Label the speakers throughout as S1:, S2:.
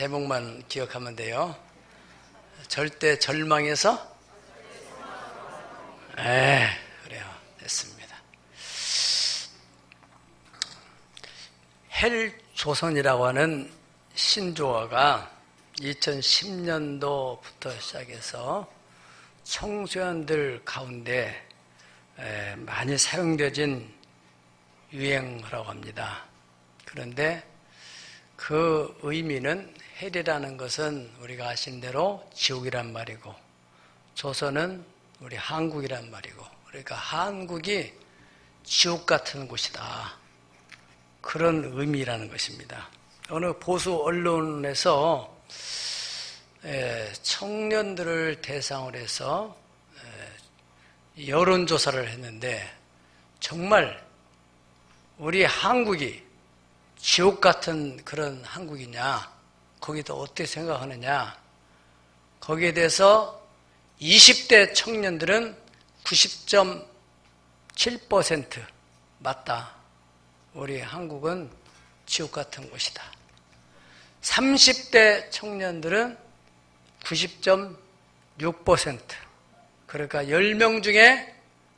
S1: 제목만 기억하면 돼요. 절대 절망에서? 그래요. 됐습니다. 헬조선이라고 하는 신조어가 2010년도부터 시작해서 청소년들 가운데 많이 사용되어진 유행어라고 합니다. 그런데 그 의미는 헬이라는 것은 우리가 아신 대로 지옥이란 말이고, 조선은 우리 한국이란 말이고, 그러니까 한국이 지옥 같은 곳이다, 그런 의미라는 것입니다. 어느 보수 언론에서 청년들을 대상으로 해서 여론조사를 했는데, 정말 우리 한국이 지옥 같은 그런 한국이냐, 거기도 어떻게 생각하느냐, 거기에 대해서 20대 청년들은 90.7% 맞다, 우리 한국은 지옥 같은 곳이다. 30대 청년들은 90.6%, 그러니까 10명 중에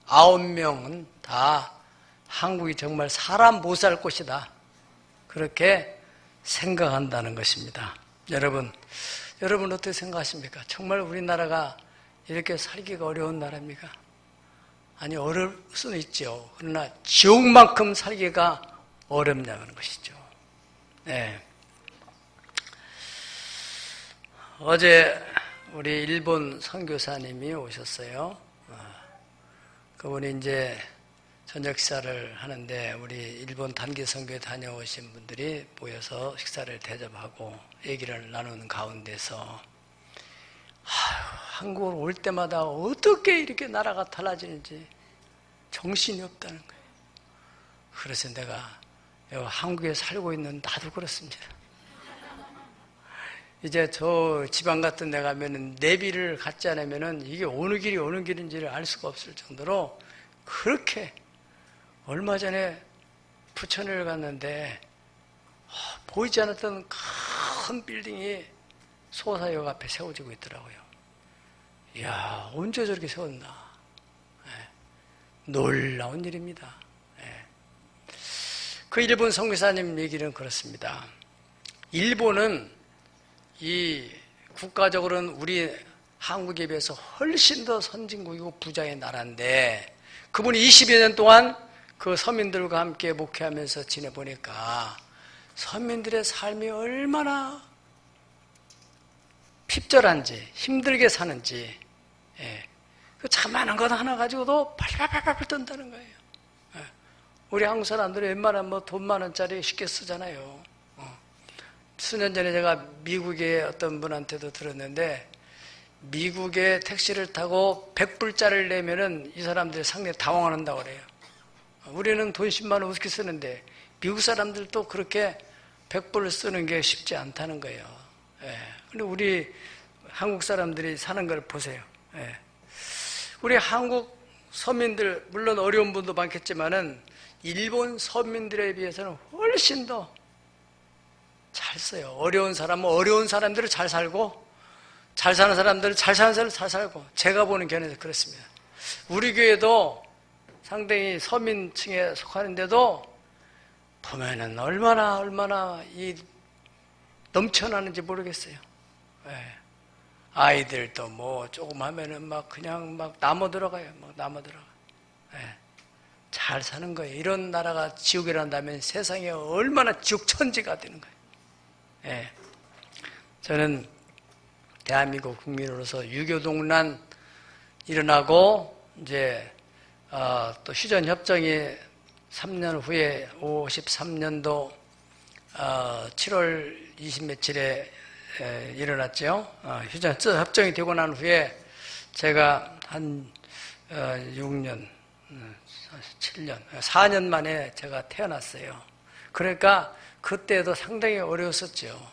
S1: 9명은 다 한국이 정말 사람 못 살 곳이다, 그렇게 생각한다는 것입니다. 여러분 어떻게 생각하십니까? 정말 우리나라가 이렇게 살기가 어려운 나라입니까? 아니, 어려울 수는 있죠. 그러나 지옥만큼 살기가 어렵냐는 것이죠. 네. 어제 우리 일본 선교사님이 오셨어요. 그분이 이제 저녁 식사를 하는데, 우리 일본 단기 선교에 다녀오신 분들이 모여서 식사를 대접하고 얘기를 나누는 가운데서 한국으로 올 때마다 어떻게 이렇게 나라가 달라지는지 정신이 없다는 거예요. 그래서 내가 한국에 살고 있는 나도 그렇습니다. 이제 저 지방 같은 데 가면은 내비를 갖지 않으면은 이게 어느 길이 어느 길인지를 알 수가 없을 정도로, 그렇게 얼마 전에 부천을 갔는데 보이지 않았던 큰 빌딩이 소사역 앞에 세워지고 있더라고요. 이야, 언제 저렇게 세웠나. 놀라운 일입니다. 그 일본 선교사님 얘기는 그렇습니다. 일본은 이 국가적으로는 우리 한국에 비해서 훨씬 더 선진국이고 부자의 나라인데, 그분이 20여 년 동안 그 서민들과 함께 목회하면서 지내보니까 서민들의 삶이 얼마나 핍절한지, 힘들게 사는지, 그 자만한 것 하나 가지고도 팔팔팔팔 뜬다는 거예요. 우리 한국 사람들이 웬만하면 뭐 돈 많은 원짜리 쉽게 쓰잖아요. 수년 전에 제가 미국의 어떤 분한테도 들었는데, 미국의 택시를 타고 100불짜리를 내면은 이 사람들이 상당히 당황한다고 그래요. 우리는 돈 10만 원 우습게 쓰는데 미국 사람들도 그렇게 100불을 쓰는 게 쉽지 않다는 거예요. 근데 우리 한국 사람들이 사는 걸 보세요. 우리 한국 서민들, 물론 어려운 분도 많겠지만은 일본 서민들에 비해서는 훨씬 더 잘 써요. 어려운 사람은 어려운 사람들을 잘 살고, 잘 사는 사람들은 잘 사는 사람을 잘 살고, 제가 보는 견해에서 그렇습니다. 우리 교회도 상당히 서민층에 속하는데도 보면은 얼마나 이 넘쳐나는지 모르겠어요. 아이들도 뭐 조금 하면은 막 그냥 막 남아 들어가요. 막 남아 들어가. 잘 사는 거예요. 이런 나라가 지옥이란다면 세상에 얼마나 지옥천지가 되는 거예요. 저는 대한민국 국민으로서 유교동란 일어나고, 이제 또 휴전협정이 3년 후에 53년도 7월 20 며칠에 일어났죠. 휴전협정이 되고 난 후에 제가 한 6년, 7년, 4년 만에 제가 태어났어요. 그러니까 그때도 상당히 어려웠었죠.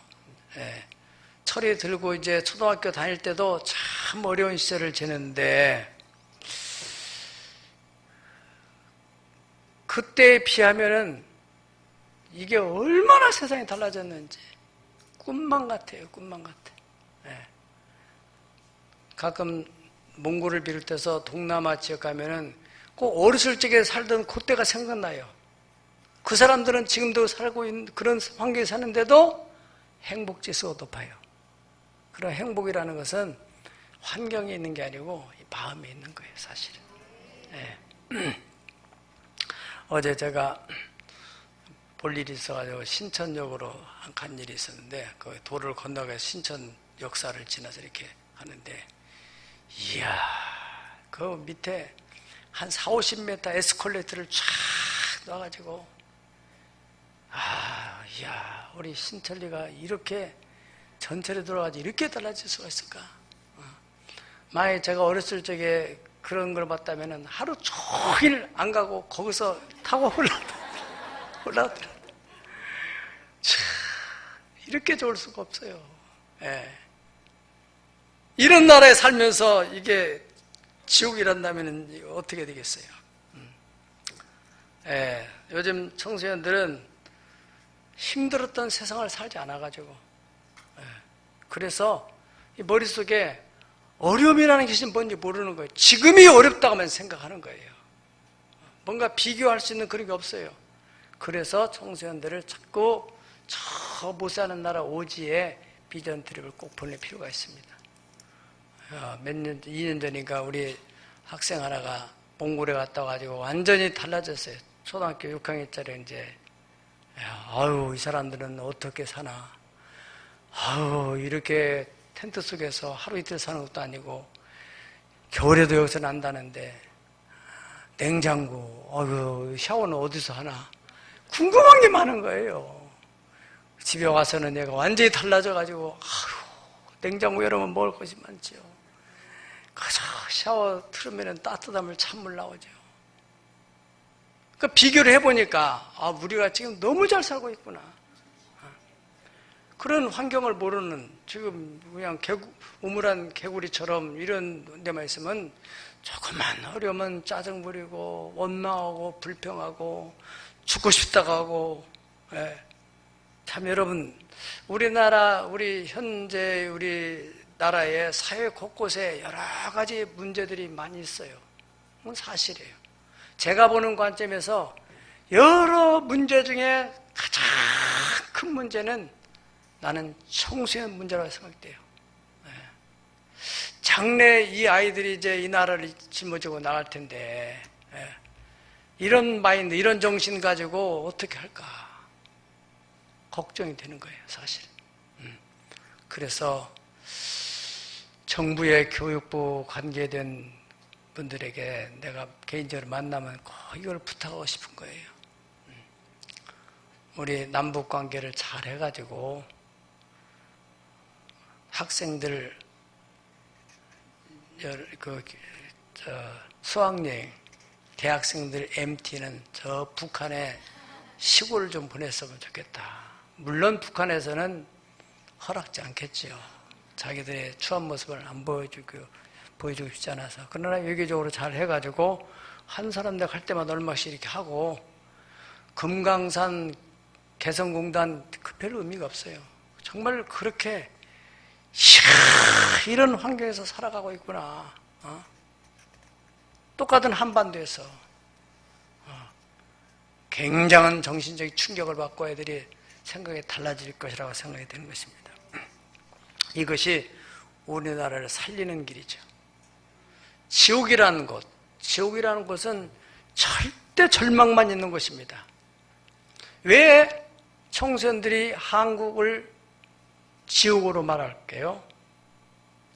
S1: 철이 들고 이제 초등학교 다닐 때도 참 어려운 시절을 지냈는데, 그때에 비하면은 이게 얼마나 세상이 달라졌는지, 꿈만 같아요. 꿈만 같아. 예. 가끔 몽골을 비롯해서 동남아 지역 가면은 꼭 어렸을 적에 살던 그때가 생각나요. 그 사람들은 지금도 살고 있는 그런 환경에 사는데도 행복지수가 높아요. 그런 행복이라는 것은 환경에 있는 게 아니고 마음에 있는 거예요, 사실은. 예. 어제 제가 볼 일이 있어가지고 신천역으로 간 일이 있었는데, 그 도를 건너가서 신천 역사를 지나서 이렇게 하는데, 이야, 그 밑에 한 4, 50m 에스컬레이터를 쫙 놔가지고, 이야, 우리 신천리가 이렇게 전철에 들어가지고 이렇게 달라질 수가 있을까? 만약에 제가 어렸을 적에 그런 걸 봤다면 하루 종일 안 가고 거기서 타고 올라오더라. 이렇게 좋을 수가 없어요. 예. 이런 나라에 살면서 이게 지옥이란다면 어떻게 되겠어요? 예. 요즘 청소년들은 힘들었던 세상을 살지 않아가지고, 예. 그래서 이 머릿속에 어려움이라는 것이 뭔지 모르는 거예요. 지금이 어렵다고만 생각하는 거예요. 뭔가 비교할 수 있는 그런 게 없어요. 그래서 청소년들을 자꾸 저 못 사는 나라 오지에 비전 트립을 꼭 보낼 필요가 있습니다. 몇 년, 2년 전인가 우리 학생 하나가 몽골에 갔다 와가지고 완전히 달라졌어요. 초등학교 6학년짜리 이제, 아유, 이 사람들은 어떻게 사나. 아유, 이렇게 텐트 속에서 하루 이틀 사는 것도 아니고, 겨울에도 여기서 난다는데, 냉장고, 아유, 샤워는 어디서 하나. 궁금한 게 많은 거예요. 집에 와서는 얘가 완전히 달라져가지고, 아유, 냉장고 열으면 먹을 것이 많지요. 그저 샤워 틀으면 따뜻함을 찬물 나오죠. 그 비교를 해보니까, 우리가 지금 너무 잘 살고 있구나. 그런 환경을 모르는, 지금 그냥 우물한 개구리처럼 이런 데만 있으면 조금만 어려우면 짜증 부리고, 원망하고, 불평하고, 죽고 싶다고 하고, 예. 참 여러분, 우리나라, 현재 우리 나라의 사회 곳곳에 여러 가지 문제들이 많이 있어요. 그건 사실이에요. 제가 보는 관점에서 여러 문제 중에 가장 큰 문제는 나는 청소년 문제라고 생각돼요. 장래 이 아이들이 이제 이 나라를 짊어지고 나갈 텐데, 이런 마인드, 이런 정신 가지고 어떻게 할까? 걱정이 되는 거예요, 사실. 그래서 정부의 교육부 관계된 분들에게 내가 개인적으로 만나면 꼭 이걸 부탁하고 싶은 거예요. 우리 남북 관계를 잘 해가지고 학생들 수학여행, 대학생들 MT는 저 북한에 시골을 좀 보냈으면 좋겠다. 물론 북한에서는 허락지 않겠지요. 자기들의 추한 모습을 안 보여주고 싶지 않아서. 그러나 외교적으로 잘 해가지고 한 사람들 갈 때마다 얼마씩 이렇게 하고, 금강산 개성공단 별 의미가 없어요. 정말 그렇게 이런 환경에서 살아가고 있구나. 똑같은 한반도에서 굉장한 정신적인 충격을 받고 애들이 생각이 달라질 것이라고 생각이 되는 것입니다. 이것이 우리나라를 살리는 길이죠. 지옥이라는 곳은 절대 절망만 있는 곳입니다. 왜 청소년들이 한국을 지옥으로 말할게요?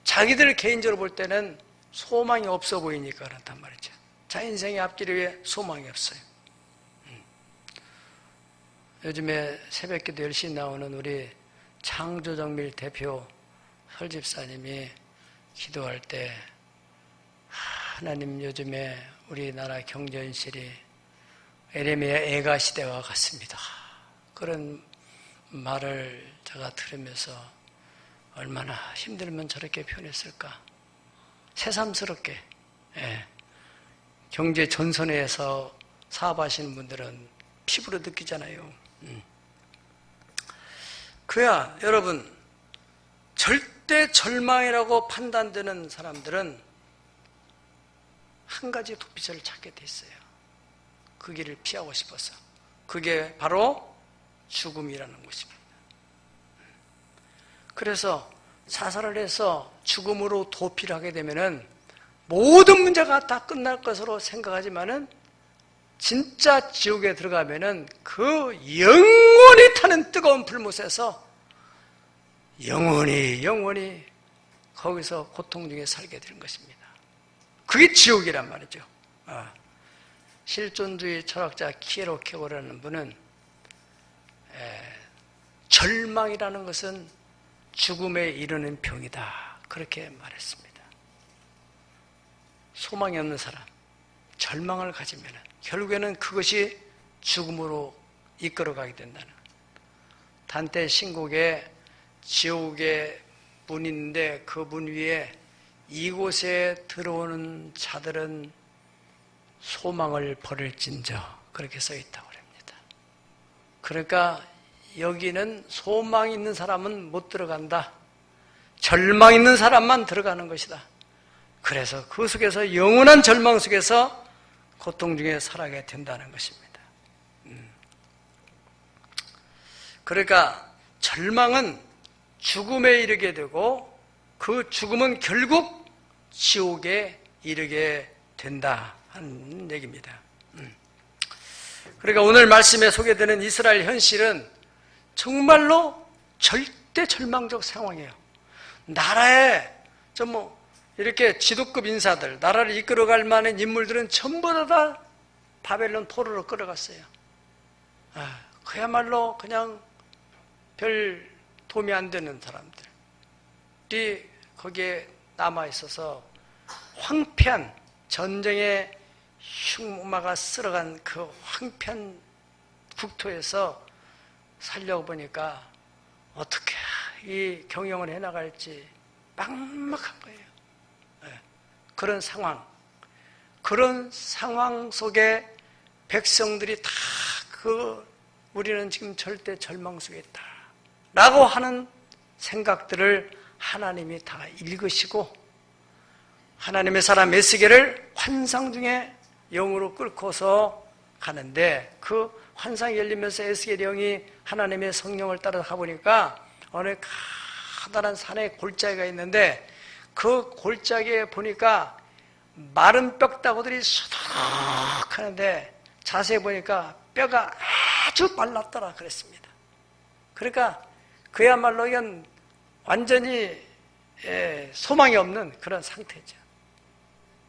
S1: 자기들 개인적으로 볼 때는 소망이 없어 보이니까 그렇단 말이죠. 자 인생의 앞길을 위해 소망이 없어요. 요즘에 새벽기도 열심히 나오는 우리 창조정밀 대표 설집사님이 기도할 때, 하나님, 요즘에 우리나라 경제 현실이 에레미야 애가 시대와 같습니다. 그런 말을 제가 들으면서 얼마나 힘들면 저렇게 표현했을까. 새삼스럽게. 경제 전선에서 사업하시는 분들은 피부로 느끼잖아요. 그야 여러분, 절대 절망이라고 판단되는 사람들은 한 가지 도피처를 찾게 돼 있어요. 그 길을 피하고 싶어서. 그게 바로 죽음이라는 것입니다. 그래서 자살을 해서 죽음으로 도피를 하게 되면은 모든 문제가 다 끝날 것으로 생각하지만은 진짜 지옥에 들어가면은 그 영원히 타는 뜨거운 불못에서 영원히 거기서 고통 중에 살게 되는 것입니다. 그게 지옥이란 말이죠. 실존주의 철학자 키에로케고라는 분은 절망이라는 것은 죽음에 이르는 병이다, 그렇게 말했습니다. 소망이 없는 사람, 절망을 가지면 결국에는 그것이 죽음으로 이끌어가게 된다는. 단테 신곡에 지옥의 문이 있는데 그 문 위에 이곳에 들어오는 자들은 소망을 버릴진저, 그렇게 써 있다고 합니다. 그러니까 여기는 소망 있는 사람은 못 들어간다. 절망 있는 사람만 들어가는 것이다. 그래서 그 속에서 영원한 절망 속에서 고통 중에 살아가게 된다는 것입니다. 그러니까 절망은 죽음에 이르게 되고 그 죽음은 결국 지옥에 이르게 된다 하는 얘기입니다. 그러니까 오늘 말씀에 소개되는 이스라엘 현실은 정말로 절대 절망적 상황이에요. 나라에 이렇게 지도급 인사들, 나라를 이끌어갈 만한 인물들은 전부 다 바벨론 포로로 끌어갔어요. 그야말로 그냥 별 도움이 안 되는 사람들이 거기에 남아있어서 황폐한 전쟁에 흉마가 쓸어간 그 황폐한 국토에서 살려고 보니까 어떻게 이 경영을 해나갈지 막막한 거예요. 그런 상황 속에 백성들이 다 우리는 지금 절대 절망 속에 있다 라고 하는 생각들을 하나님이 다 읽으시고 하나님의 사람 에스겔을 환상 중에 영으로 끌고서 가는데 그 환상이 열리면서 에스겔 영이 하나님의 성령을 따라 가보니까 어느 커다란 산에 골짜기가 있는데 그 골짜기에 보니까 마른 뼈다구들이 수덕 하는데 자세히 보니까 뼈가 아주 말랐더라 그랬습니다. 그러니까 그야말로 이건 완전히 소망이 없는 그런 상태죠.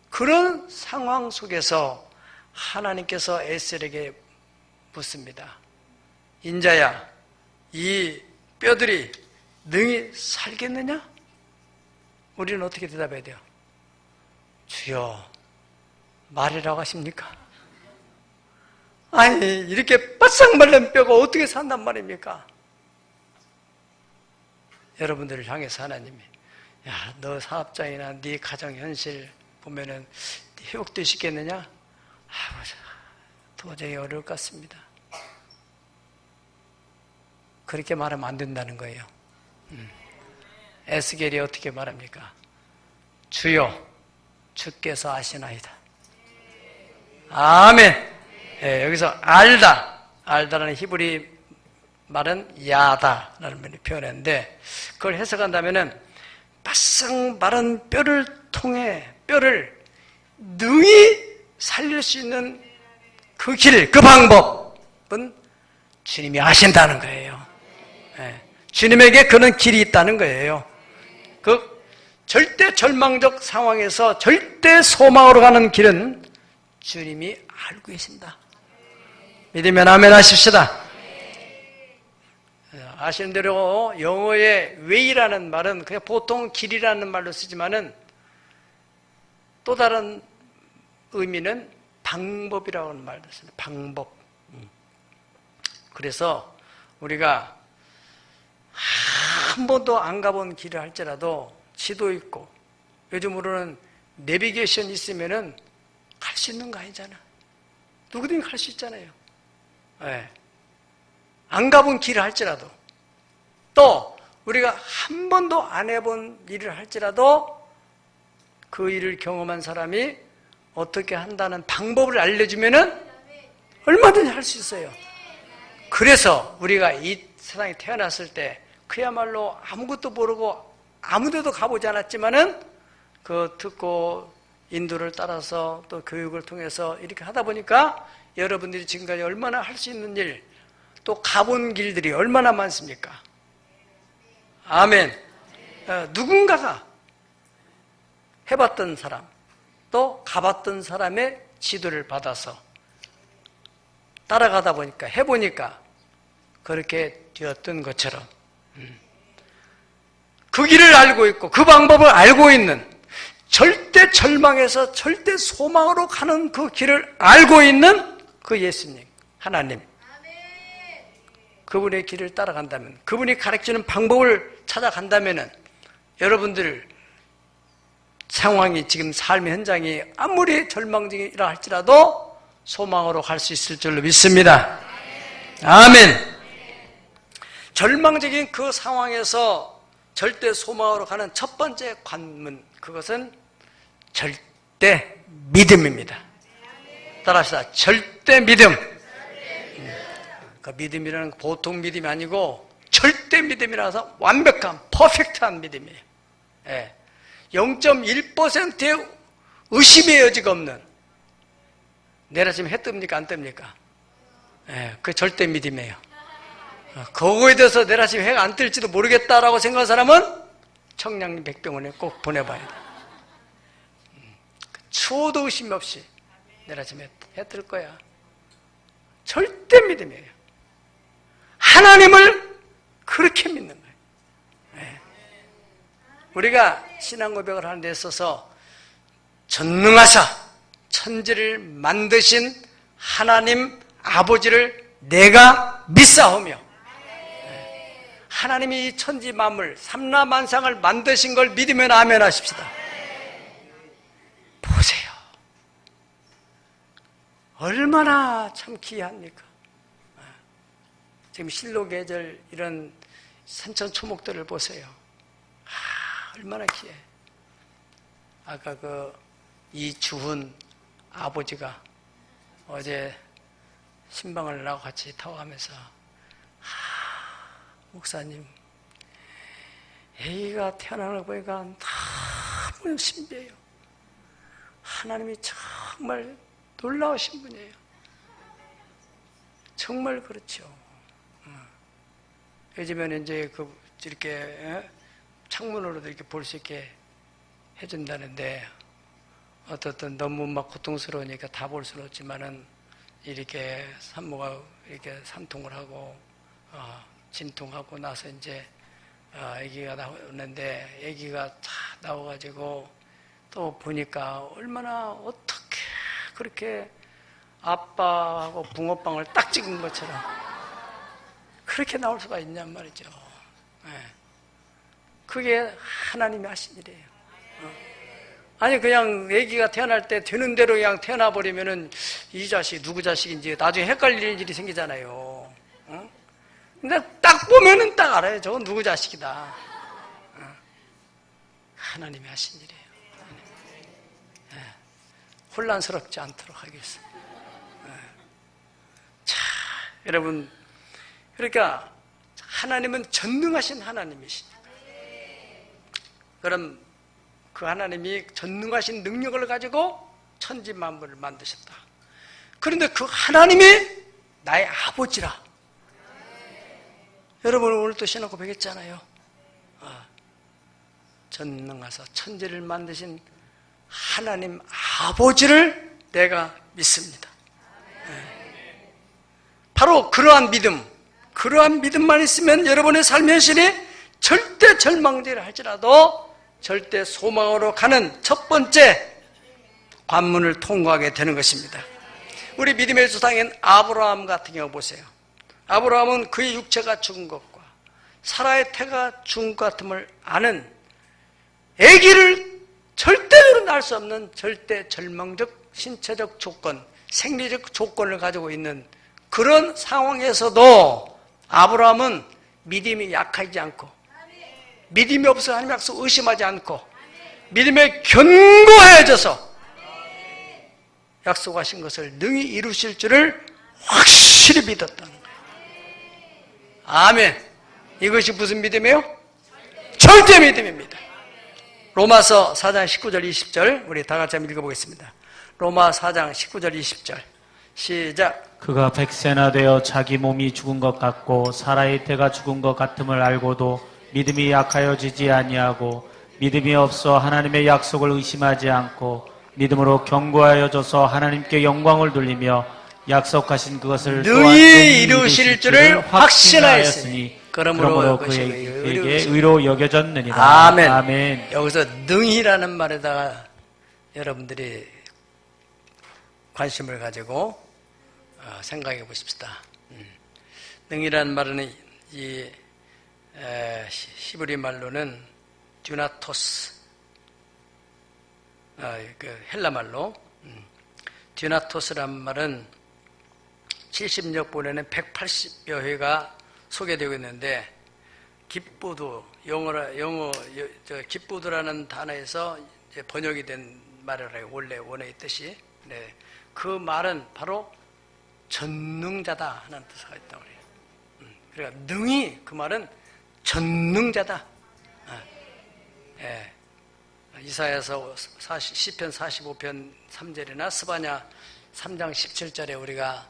S1: 그런 상황 속에서 하나님께서 에스겔에게 묻습니다. 인자야, 이 뼈들이 능히 살겠느냐? 우리는 어떻게 대답해야 돼요? 주여, 말이라고 하십니까? 아니, 이렇게 바싹 말른 뼈가 어떻게 산단 말입니까? 여러분들을 향해서 하나님이, 야, 너 사업장이나 네 가정 현실 보면은 회복될 수 있겠느냐? 도저히 어려울 것 같습니다. 그렇게 말하면 안 된다는 거예요. 에스겔이 어떻게 말합니까? 주여, 주께서 아시나이다. 아멘. 여기서 알다라는 히브리 말은 야다라는 말을 표현했는데 그걸 해석한다면은 바싹 마른 뼈를 통해 뼈를 능히 살릴 수 있는 그 길, 그 방법은 주님이 아신다는 거예요. 주님에게 그런 길이 있다는 거예요. 그 절대 절망적 상황에서 절대 소망으로 가는 길은 주님이 알고 계신다. 믿으면 아멘 하십시다. 아시는 대로 영어의 way라는 말은 그냥 보통 길이라는 말로 쓰지만은 또 다른 의미는 방법이라고 하는 말도 씁니다. 방법. 그래서 우리가 한 번도 안 가본 길을 할지라도 지도 있고 요즘으로는 내비게이션 있으면은 갈 수 있는 거 아니잖아. 누구든지 갈 수 있잖아요. 안 가본 길을 할지라도 또 우리가 한 번도 안 해본 일을 할지라도 그 일을 경험한 사람이 어떻게 한다는 방법을 알려주면은 얼마든지 할 수 있어요. 그래서 우리가 이 세상에 태어났을 때 그야말로 아무것도 모르고 아무데도 가보지 않았지만은 그 듣고 인도를 따라서 또 교육을 통해서 이렇게 하다 보니까 여러분들이 지금까지 얼마나 할 수 있는 일, 또 가본 길들이 얼마나 많습니까? 아멘. 누군가가 해봤던 사람, 또 가봤던 사람의 지도를 받아서 따라가다 보니까, 해보니까 그렇게 되었던 것처럼 그 길을 알고 있고 그 방법을 알고 있는, 절대 절망에서 절대 소망으로 가는 그 길을 알고 있는 그 예수님, 하나님, 그분의 길을 따라간다면, 그분이 가르치는 방법을 찾아간다면 여러분들 상황이, 지금 삶의 현장이 아무리 절망적이라 할지라도 소망으로 갈 수 있을 줄로 믿습니다. 아멘. 절망적인 그 상황에서 절대 소망으로 가는 첫 번째 관문, 그것은 절대 믿음입니다. 따라합시다. 절대 믿음. 그 믿음이라는 보통 믿음이 아니고 절대 믿음이라서 완벽한, 퍼펙트한 믿음이에요. 0.1%의 의심의 여지가 없는, 내일 아침에 해 뜹니까 안 뜹니까? 그 절대 믿음이에요. 그거에 대해서 내일 아침에 해가 안 뜰지도 모르겠다라고 생각한 사람은 청량리 백병원에 꼭 보내봐야 돼. 추워도 의심 없이 내일 아침에 해 뜰 거야. 절대 믿음이에요. 하나님을 그렇게 믿는 거예요. 우리가 신앙 고백을 하는 데 있어서 전능하사 천지를 만드신 하나님 아버지를 내가 믿사오며, 하나님이 이 천지 만물 삼라만상을 만드신 걸 믿으면 아멘 하십시다. 보세요. 얼마나 참 귀합니까? 지금 실로 계절 이런 산천초목들을 보세요. 얼마나 귀해. 아까 이주훈 아버지가 어제 신방을 나하고 같이 타고 가면서, 목사님, 애기가 태어나는 거 보니까 너무 신비해요. 하나님이 정말 놀라우신 분이에요. 정말 그렇죠. 요즘에는 이제 이렇게 창문으로도 이렇게 볼 수 있게 해준다는데, 어떻든 너무 막 고통스러우니까 다 볼 수는 없지만은 이렇게 산모가 이렇게 산통을 하고 진통하고 나서 이제 아기가 나오는데, 아기가 다 나와가지고 또 보니까 얼마나 어떻게 그렇게 아빠하고 붕어빵을 딱 찍은 것처럼 그렇게 나올 수가 있냔 말이죠. 그게 하나님이 하신 일이에요. 아니 그냥 아기가 태어날 때 되는 대로 그냥 태어나 버리면은 이 자식 누구 자식인지 나중에 헷갈릴 일이 생기잖아요. 근데 딱 보면은 딱 알아요. 저건 누구 자식이다. 하나님이 하신 일이에요. 혼란스럽지 않도록 하겠습니다. 자, 여러분, 그러니까 하나님은 전능하신 하나님이시니까. 그럼 그 하나님이 전능하신 능력을 가지고 천지 만물을 만드셨다. 그런데 그 하나님이 나의 아버지라. 여러분 오늘 또 신앙 고백했잖아요. 전능하사 천지를 만드신 하나님 아버지를 내가 믿습니다. 바로 그러한 믿음만 있으면 여러분의 삶의 현실이 절대 절망되라 할지라도 절대 소망으로 가는 첫 번째 관문을 통과하게 되는 것입니다. 우리 믿음의 조상인 아브라함 같은 경우 보세요. 아브라함은 그의 육체가 죽은 것과 사라의 태가 죽은 것 같음을 아는, 아기를 절대로 낳을 수 없는 절대 절망적 신체적 조건, 생리적 조건을 가지고 있는 그런 상황에서도 아브라함은 믿음이 약하지 않고, 믿음이 없어 하나님 약속 의심하지 않고, 믿음에 견고해져서 약속하신 것을 능히 이루실 줄을 확실히 믿었다는 거예요. 아멘. 이것이 무슨 믿음이에요? 절대 믿음입니다. 로마서 4장 19절 20절 우리 다 같이 한번 읽어보겠습니다. 로마 4장 19절 20절 시작.
S2: 그가 백세나 되어 자기 몸이 죽은 것 같고 사라의 때가 죽은 것 같음을 알고도 믿음이 약하여지지 아니하고 믿음이 없어 하나님의 약속을 의심하지 않고 믿음으로 견고하여져서 하나님께 영광을 돌리며 약속하신 그것을
S1: 능히 이루실 줄을 확신하였으니 그러므로
S2: 그에게 의로 여겨졌느니라.
S1: 아멘.
S2: 아멘.
S1: 여기서 능히라는 말에다가 여러분들이 관심을 가지고 생각해 보십시다. 능히라는 말은 이 히브리 말로는 듀나토스, 그 헬라 말로 듀나토스란 말은 70여 번에는 180여 회가 소개되고 있는데, 기쁘도 영어 기쁘도라는 단어에서 이제 번역이 된 말이라고 원래 뜻이. 네. 그 말은 바로 전능자다 하는 뜻이 있다고 해요. 그러니까 능히 그 말은 전능자다. 예. 이사야서 시편 45편 3절이나 스바냐 3장 17절에 우리가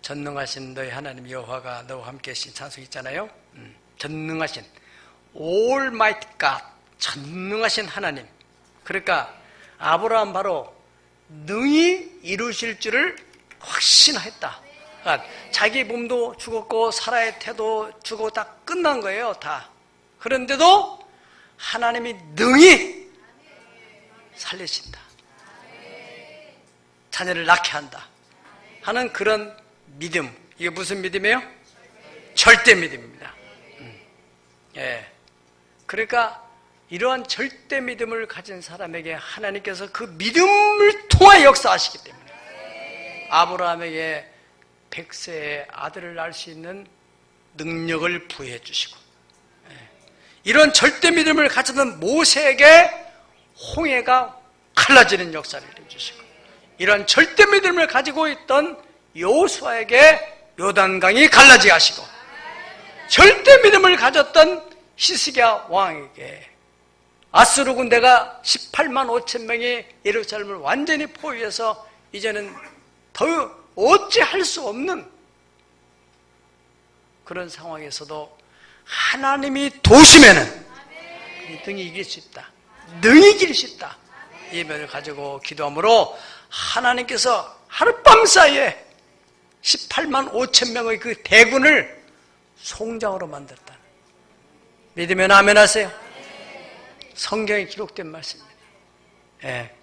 S1: 전능하신 너희 하나님 여호와가 너와 함께 하신 찬송 있잖아요. 전능하신 Almighty God, 전능하신 하나님. 그러니까 아브라함 바로 능히 이루실 줄을 확신했다. 그러니까 자기 몸도 죽었고 사라의 태도 죽고 다 끝난 거예요, 다. 그런데도 하나님이 능히 살리신다, 자녀를 낳게 한다 하는 그런 믿음. 이게 무슨 믿음이에요? 절대 믿음입니다. 예. 그러니까 이러한 절대 믿음을 가진 사람에게 하나님께서 그 믿음을 통하여 역사하시기 때문에 아브라함에게 100세의 아들을 낳을 수 있는 능력을 부여해 주시고, 이런 절대 믿음을 가졌던 모세에게 홍해가 갈라지는 역사를 해주시고, 이런 절대 믿음을 가지고 있던 여호수아에게 요단강이 갈라지게 하시고, 절대 믿음을 가졌던 히스기야 왕에게 아수르 군대가 18만 5천 명이 예루살렘을 완전히 포위해서 이제는 더 어찌할 수 없는 그런 상황에서도 하나님이 도우시면은 능히 이길 수 있다, 능히 이길 수 있다, 이 면을 가지고 기도함으로 하나님께서 하룻밤 사이에 18만 5천 명의 그 대군을 송장으로 만들었다. 믿으면 아멘 하세요. 성경에 기록된 말씀입니다. 예.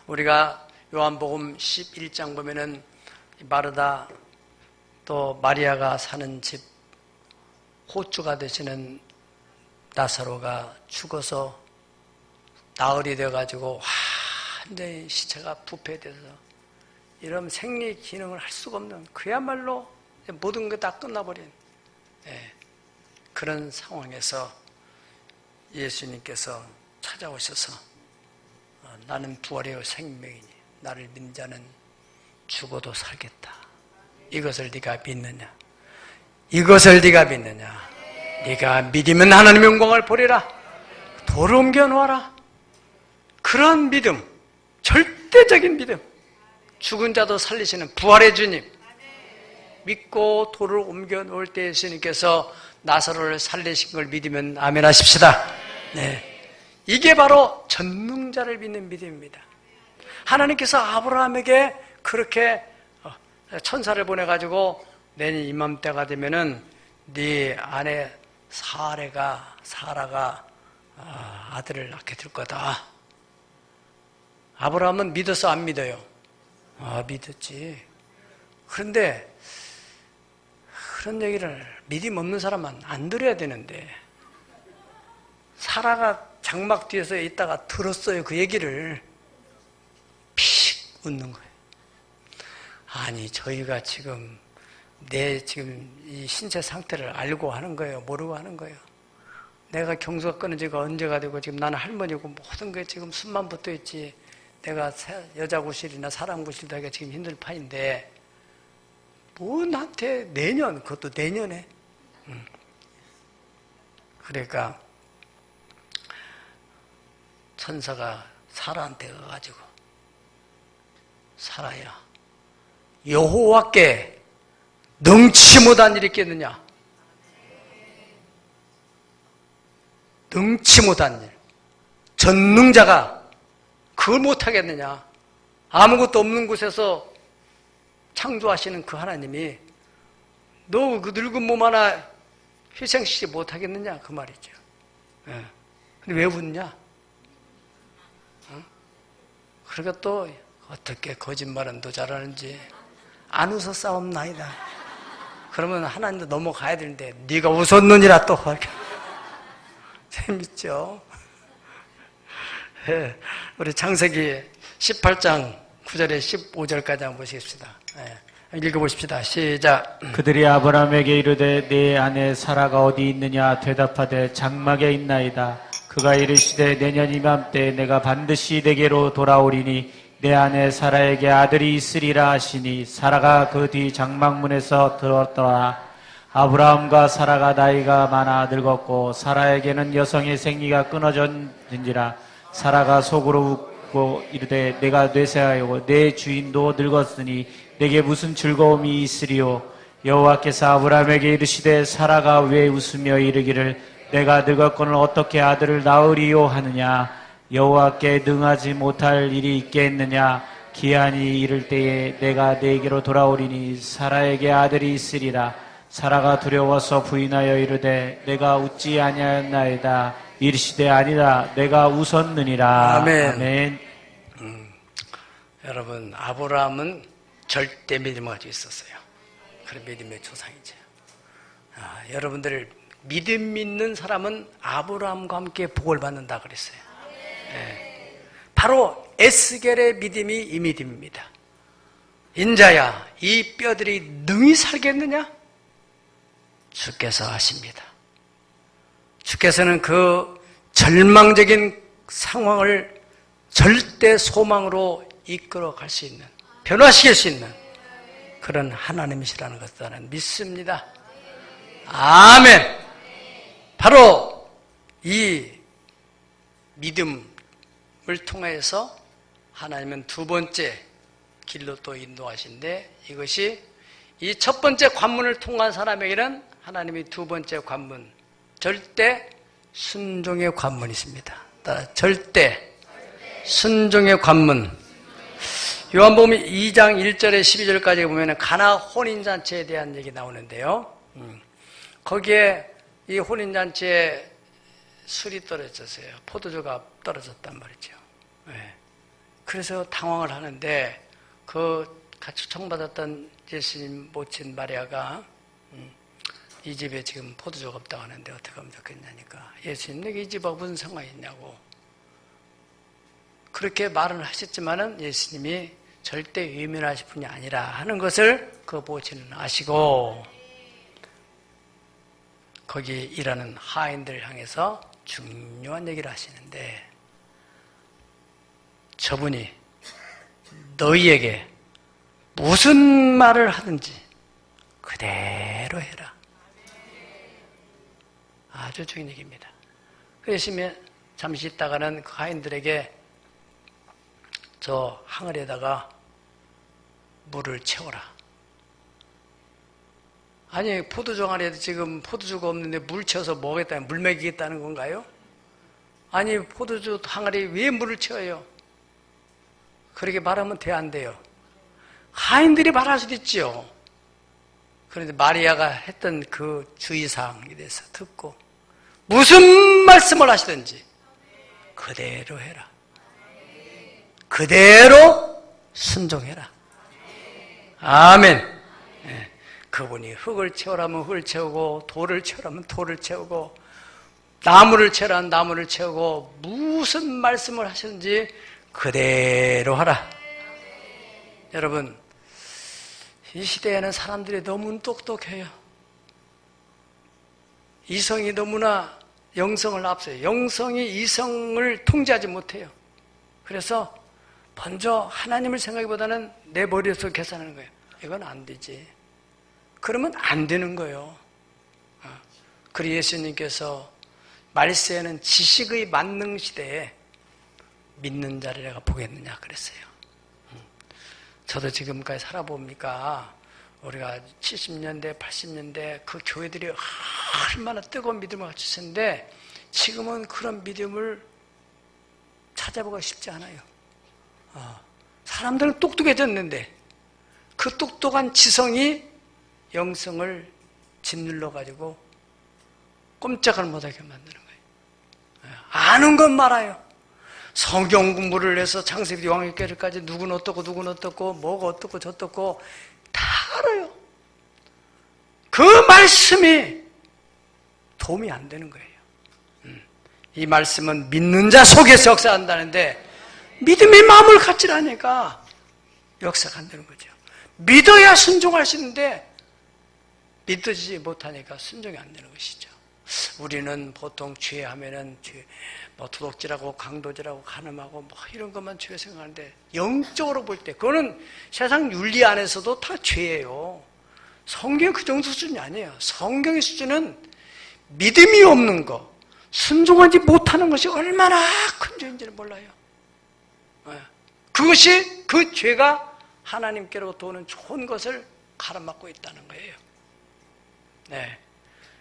S1: 우리가 요한복음 11장 보면은 마르다 또 마리아가 사는 집 호주가 되시는 나사로가 죽어서 나흘이 돼가지고 완전히 시체가 부패돼서 이런 생리 기능을 할 수가 없는, 그야말로 모든 게 다 끝나버린 그런 상황에서 예수님께서 찾아오셔서 나는 부활이요 생명이니 나를 믿는 자는 죽어도 살겠다. 이것을 네가 믿느냐? 이것을 네가 믿느냐? 네가 믿으면 하나님의 영광을 보리라. 돌을 옮겨 놓아라. 그런 믿음, 절대적인 믿음, 죽은 자도 살리시는 부활의 주님 믿고 돌을 옮겨 놓을 때 예수님께서 나사로를 살리신 걸 믿으면 아멘 하십시다. 네. 이게 바로 전능자를 믿는 믿음입니다. 하나님께서 아브라함에게 그렇게 천사를 보내가지고 내년 이맘때가 되면은 네 아내 사라가 아들을 낳게 될 거다. 아브라함은 믿어서 안 믿어요? 믿었지. 그런데 그런 얘기를 믿음 없는 사람은 안 들어야 되는데, 사라가 장막 뒤에서 있다가 들었어요. 그 얘기를. 픽 웃는 거예요. 아니 저희가 지금 내 지금 이 신체 상태를 알고 하는 거예요? 모르고 하는 거예요? 내가 경수가 끊어지고 언제가 되고 지금 나는 할머니고 모든 게 지금 숨만 붙어 있지. 내가 여자 구실이나 사람 구실도 하기가 지금 힘들 판인데 뭐 나한테 내년, 그것도 내년에. 그러니까 천사가 사라한테 가가지고 사라야 여호와께 능치 못한 일이 있겠느냐? 능치 못한 일. 전능자가 그걸 못하겠느냐? 아무것도 없는 곳에서 창조하시는 그 하나님이 너 그 늙은 몸 하나 희생시키지 못하겠느냐? 그 말이죠. 예. 근데 왜 웃냐? 그러니까 또 어떻게 거짓말은 더 잘하는지 안 웃어 싸움나이다. 그러면 하나님도 넘어가야 되는데 네가 웃었느니라 또 재밌죠? 예, 우리 창세기 18장 9절에 15절까지 한번 보시겠습니다. 예, 읽어보십시다. 시작.
S2: 그들이 아브라함에게 이르되 네 아내 사라가 어디 있느냐 대답하되 장막에 있나이다. 그가 이르시되 내년 이맘때 내가 반드시 내게로 돌아오리니 내 아내 사라에게 아들이 있으리라 하시니 사라가 그 뒤 장막문에서 들었더라. 아브라함과 사라가 나이가 많아 늙었고 사라에게는 여성의 생리가 끊어졌는지라. 사라가 속으로 웃고 이르되 내가 뇌세하여 내 주인도 늙었으니 내게 무슨 즐거움이 있으리요. 여호와께서 아브라함에게 이르시되 사라가 왜 웃으며 이르기를 내가 늙었거늘 어떻게 아들을 낳으리요 하느냐. 여호와께 능하지 못할 일이 있겠느냐. 기한이 이를 때에 내가 네게로 돌아오리니 사라에게 아들이 있으리라. 사라가 두려워서 부인하여 이르되 내가 웃지 아니하였나이다. 이르시되 아니다 내가 웃었느니라.
S1: 아멘.
S2: 아멘.
S1: 여러분 아브라함은 절대 믿음을 가지고 있었어요. 그런 믿음의 조상이죠. 여러분들 믿음 믿는 사람은 아브라함과 함께 복을 받는다 그랬어요. 네. 바로 에스겔의 믿음이 이 믿음입니다. 인자야 이 뼈들이 능히 살겠느냐? 주께서 아십니다. 주께서는 그 절망적인 상황을 절대 소망으로 이끌어 갈 수 있는, 변화시킬 수 있는 그런 하나님이시라는 것을 나는 믿습니다. 아멘. 바로 이 믿음을 통해서 하나님은 두 번째 길로 또 인도하신데, 이것이 이 첫 번째 관문을 통한 사람에게는 하나님이 두 번째 관문, 절대 순종의 관문이 있습니다. 따라 절대 순종의 관문. 요한복음 2장 1절에 12절까지 보면 가나 혼인잔치에 대한 얘기 나오는데요. 거기에 이 혼인잔치에 술이 떨어졌어요. 포도주가 떨어졌단 말이죠. 네. 그래서 당황을 하는데 그 같이 초청받았던 예수님 모친 마리아가 이 집에 지금 포도주가 없다고 하는데 어떻게 하면 좋겠냐니까 예수님 내게 이 집하고 무슨 상관이 있냐고 그렇게 말은 하셨지만은 예수님이 절대 외면하실 분이 아니라 하는 것을 그 모친은 아시고 거기 일하는 하인들을 향해서 중요한 얘기를 하시는데, 저분이 너희에게 무슨 말을 하든지 그대로 해라. 아주 중요한 얘기입니다. 그래서 잠시 있다가는 그 하인들에게 저 항아리에다가 물을 채워라. 아니 포도주 항아리에도 지금 포도주가 없는데 물 채워서 먹겠다는, 물 먹이겠다는 건가요? 아니 포도주 항아리에 왜 물을 채워요? 그렇게 말하면 돼 안 돼요? 하인들이 말할 수도 있지요. 그런데 마리아가 했던 그 주의사항에 대해서 듣고 무슨 말씀을 하시든지 그대로 해라. 그대로 순종해라. 아멘. 네. 그분이 흙을 채우라면 흙을 채우고 돌을 채우라면 돌을 채우고 나무를 채우라면 나무를 채우고 무슨 말씀을 하시든지 그대로 하라. 여러분 이 시대에는 사람들이 너무 똑똑해요. 이성이 너무나 영성을 앞서요. 영성이 이성을 통제하지 못해요. 그래서 먼저 하나님을 생각하기보다는 내 머리에서 계산하는 거예요. 이건 안 되지. 그러면 안 되는 거예요. 그리고 예수님께서 말세에는 지식의 만능 시대에 믿는 자를 내가 보겠느냐 그랬어요. 저도 지금까지 살아보니까 우리가 70년대, 80년대 그 교회들이 얼마나 뜨거운 믿음을 갖고 있었는데 지금은 그런 믿음을 찾아보기가 쉽지 않아요. 사람들은 똑똑해졌는데 그 똑똑한 지성이 영성을 짓눌러가지고 꼼짝을 못하게 만드는 거예요. 아는 건 말아요. 성경 공부를 해서 창세기 요한계시까지 누구는 어떻고 뭐가 어떻고 저떻고 다 알아요. 그 말씀이 도움이 안 되는 거예요. 이 말씀은 믿는 자 속에서 역사한다는데 믿음의 마음을 갖지 않으니까 역사가 안 되는 거죠. 믿어야 순종할 수 있는데 믿어지지 못하니까 순종이 안 되는 것이죠. 우리는 보통 죄하면은 뭐 도둑질하고 강도질하고 간음하고 뭐 이런 것만 죄 생각하는데 영적으로 볼 때 그거는 세상 윤리 안에서도 다 죄예요. 성경 그 정도 수준이 아니에요. 성경의 수준은 믿음이 없는 거, 순종하지 못하는 것이 얼마나 큰 죄인지를 몰라요. 그것이 그 죄가 하나님께로부터 오는 좋은 것을 가로막고 있다는 거예요. 네.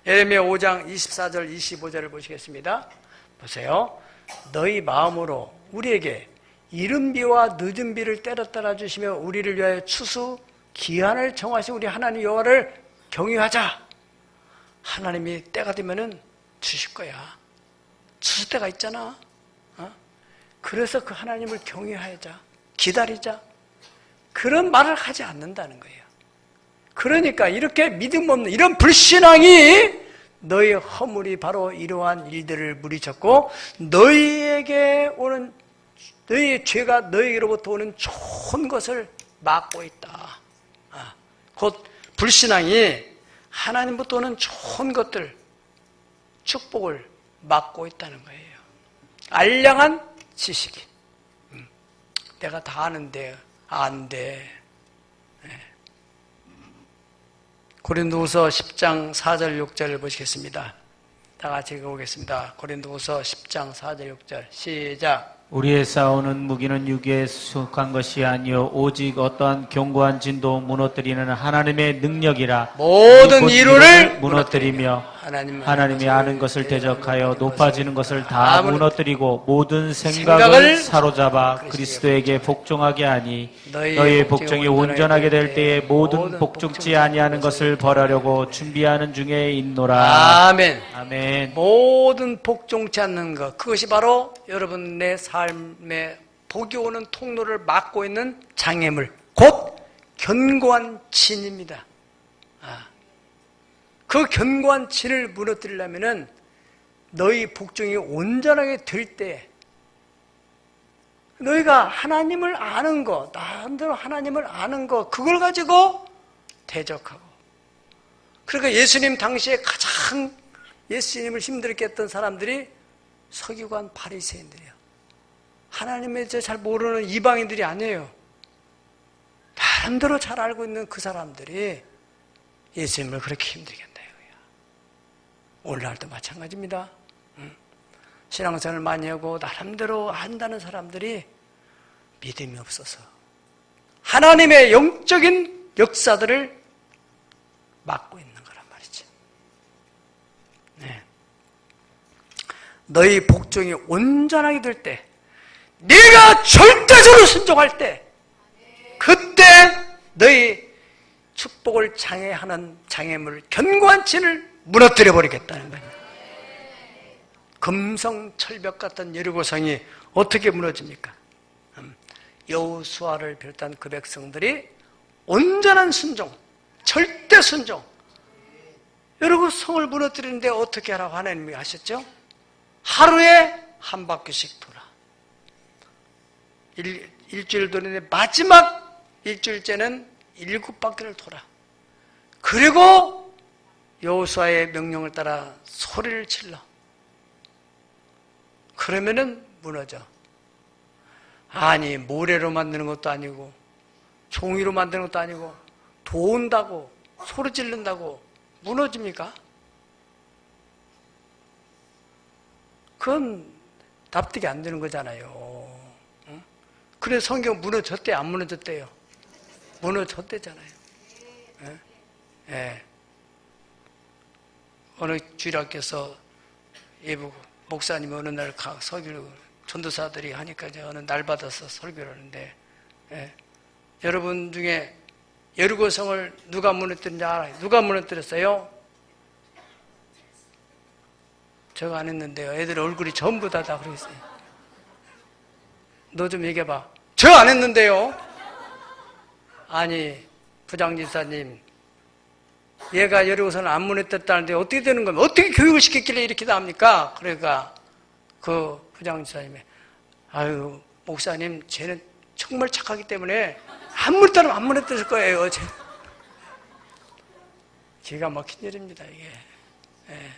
S1: 예레미야 5장 24절 25절을 보시겠습니다. 보세요. 너희 마음으로 우리에게 이른 비와 늦은 비를 때려 따라 주시며 우리를 위하여 추수 기한을 정하신 우리 하나님 여호와를 경외하자. 하나님이 때가 되면은 주실 거야. 추수 때가 있잖아. 그래서 그 하나님을 경외하자. 기다리자. 그런 말을 하지 않는다는 거예요. 그러니까 이렇게 믿음 없는 이런 불신앙이 너희 허물이 바로 이러한 일들을 물리쳤고 너희에게 오는 너희의 죄가 너희로부터 오는 좋은 것을 막고 있다. 곧 불신앙이 하나님부터 오는 좋은 것들 축복을 막고 있다는 거예요. 알량한 지식이 내가 다 아는데 안 돼. 고린도후서 10장 4절 6절을 보시겠습니다. 다 같이 읽어보겠습니다. 고린도후서 10장 4절 6절 시작.
S2: 우리의 싸우는 무기는 육에 속한 것이 아니요 오직 어떠한 견고한 진도 무너뜨리는 하나님의 능력이라.
S1: 모든 이루를
S2: 무너뜨리며 하나님이 아는 것을 대적하여 높아지는 것을 다 무너뜨리고 모든 생각을 사로잡아 그리스도에게 복종하게 하니 너희의 복종이 온전하게 될 때에 모든 복종치 아니하는 것을 벌하려고 준비하는 중에 있노라.
S1: 아멘.
S2: 아멘.
S1: 모든 복종치 않는 것 그것이 바로 여러분의 삶에 복이 오는 통로를 막고 있는 장애물 곧 견고한 진입니다. 그 견고한 진을 무너뜨리려면은 너희 복종이 온전하게 될 때 너희가 하나님을 아는 거, 나름대로 하나님을 아는 거 그걸 가지고 대적하고 그러니까 예수님 당시에 가장 예수님을 힘들게 했던 사람들이 서기관 바리새인들이에요. 하나님에 대해 잘 모르는 이방인들이 아니에요. 나름대로 잘 알고 있는 그 사람들이 예수님을 그렇게 힘들게 한다 이거야. 오늘날도 마찬가지입니다. 신앙생활을 많이 하고 나름대로 한다는 사람들이 믿음이 없어서 하나님의 영적인 역사들을 막고 있는 거란 말이죠. 네. 너희 복종이 온전하게 될 때 네가 절대적으로 순종할 때 그때 너희 축복을 장애하는 장애물 견고한 진을 무너뜨려 버리겠다는 거예요. 금성철벽 같은 여리고성이 어떻게 무너집니까? 여호수아를 비롯한 그 백성들이 온전한 순종, 절대 순종. 여러분 성을 무너뜨리는데 어떻게 하라고 하나님이 하셨죠? 하루에 한 바퀴씩 돌아. 일주일 도는데 마지막 일주일째는 7바퀴를 돌아. 그리고 여호수아의 명령을 따라 소리를 질러. 그러면은 무너져. 아니, 모래로 만드는 것도 아니고 종이로 만드는 것도 아니고 도운다고 소리 지른다고 무너집니까? 그건 납득이 안 되는 거잖아요. 응? 그래서 성경 무너졌대요? 안 무너졌대요? 무너졌대잖아요. 예? 예. 어느 주일학교에서 예부 목사님이 어느 날 설교를 전도사들이 하니까 이제 어느 날 받아서 설교를 하는데, 예. 여러분 중에 여리고성을 누가 무너뜨린지 알아요? 누가 무너뜨렸어요? 제가 안 했는데요. 애들 얼굴이 전부 다 그러겠어요. 너 좀 얘기해봐. 저 안 했는데요. 아니, 부장집사님, 얘가 여리고성을 안 무너뜨렸다는데 어떻게 되는 겁니까? 어떻게 교육을 시켰길래 이렇게 나옵니까? 그러니까 그 부장집사님이, 아유, 목사님, 쟤는 정말 착하기 때문에 안 무너뜨릴 거예요. 기가 막힌 일입니다, 이게. 예.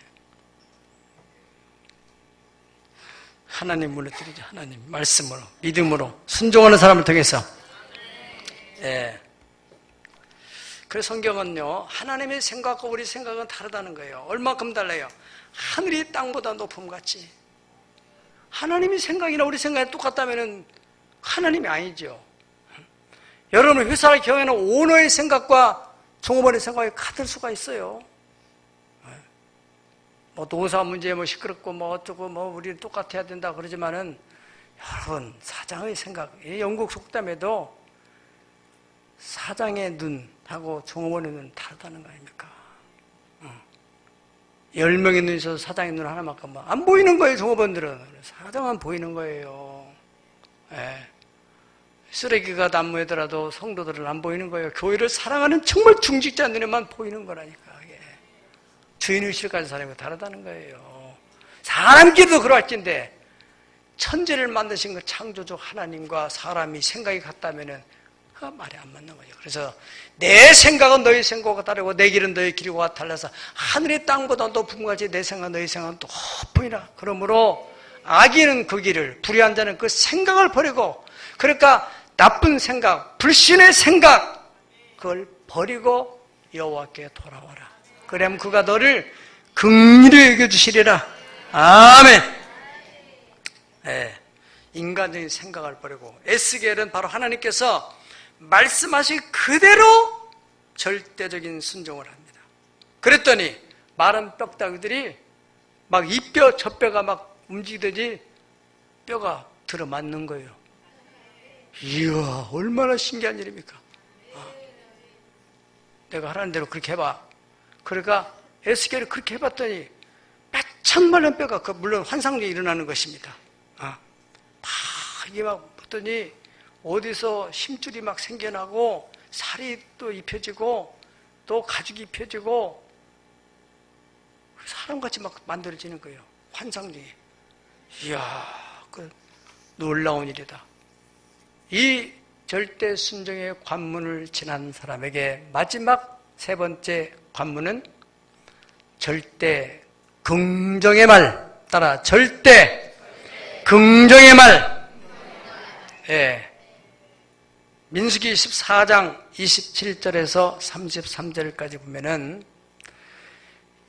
S1: 하나님 무너뜨리죠. 하나님 말씀으로, 믿음으로 순종하는 사람을 통해서. 예. 그래서 성경은요, 하나님의 생각과 우리 생각은 다르다는 거예요. 얼마큼 달라요? 하늘이 땅보다 높음 같이. 하나님의 생각이나 우리 생각이 똑같다면 하나님이 아니죠. 여러분 회사를 경영하는 오너의 생각과 종업원의 생각이 같을 수가 있어요. 뭐 노사 문제 뭐 시끄럽고 뭐 어쩌고 뭐 우리는 똑같아야 된다 그러지만은, 여러분 사장의 생각, 영국 속담에도 사장의 눈하고 종업원의 눈은 다르다는 거 아닙니까? 10명의 눈이 있어서 사장의 눈 하나만큼 안 보이는 거예요. 종업원들은. 사장은 보이는 거예요. 예. 쓰레기가 난무하더라도 성도들은 안 보이는 거예요. 교회를 사랑하는 정말 중직자 눈에만 보이는 거라니까. 예. 주인의식을 가진 사람이 다르다는 거예요. 사람끼리도 그럴진데 천지를 만드신 그 창조주 하나님과 사람이 생각이 같다면은 그 말이 안 맞는 거죠. 그래서 내 생각은 너희 생각과 다르고 내 길은 너희 길과 달라서 하늘의 땅보다 높은 것같이 내 생각 너희 생각은 높으니라. 그러므로 악인은 그 길을, 불의한 자는 그 생각을 버리고, 그러니까 나쁜 생각, 불신의 생각, 그걸 버리고 여호와께 돌아와라. 그러면 그가 너를 긍휼히 여겨주시리라. 아멘. 네. 인간적인 생각을 버리고 에스겔은 바로 하나님께서 말씀하신 그대로 절대적인 순종을 합니다. 그랬더니 마른 뼈다귀들이 막 이 뼈 저 뼈가 막 움직이더니 뼈가 들어맞는 거예요. 이야, 얼마나 신기한 일입니까? 내가 하라는 대로 그렇게 해봐. 그러니까 에스겔이 그렇게 해봤더니 몇천만원 뼈가, 물론 환상적이 일어나는 것입니다. 막 이게 막 봤더니 어디서 힘줄이 막 생겨나고 살이 또 입혀지고 또 가죽이 입혀지고 사람같이 막 만들어지는 거예요. 환상적이. 이야, 그 놀라운 일이다. 이 절대 순종의 관문을 지난 사람에게 마지막 세 번째 관문은 절대 긍정의 말. 따라 절대 긍정의 말. 예. 민수기 14장 27절에서 33절까지 보면은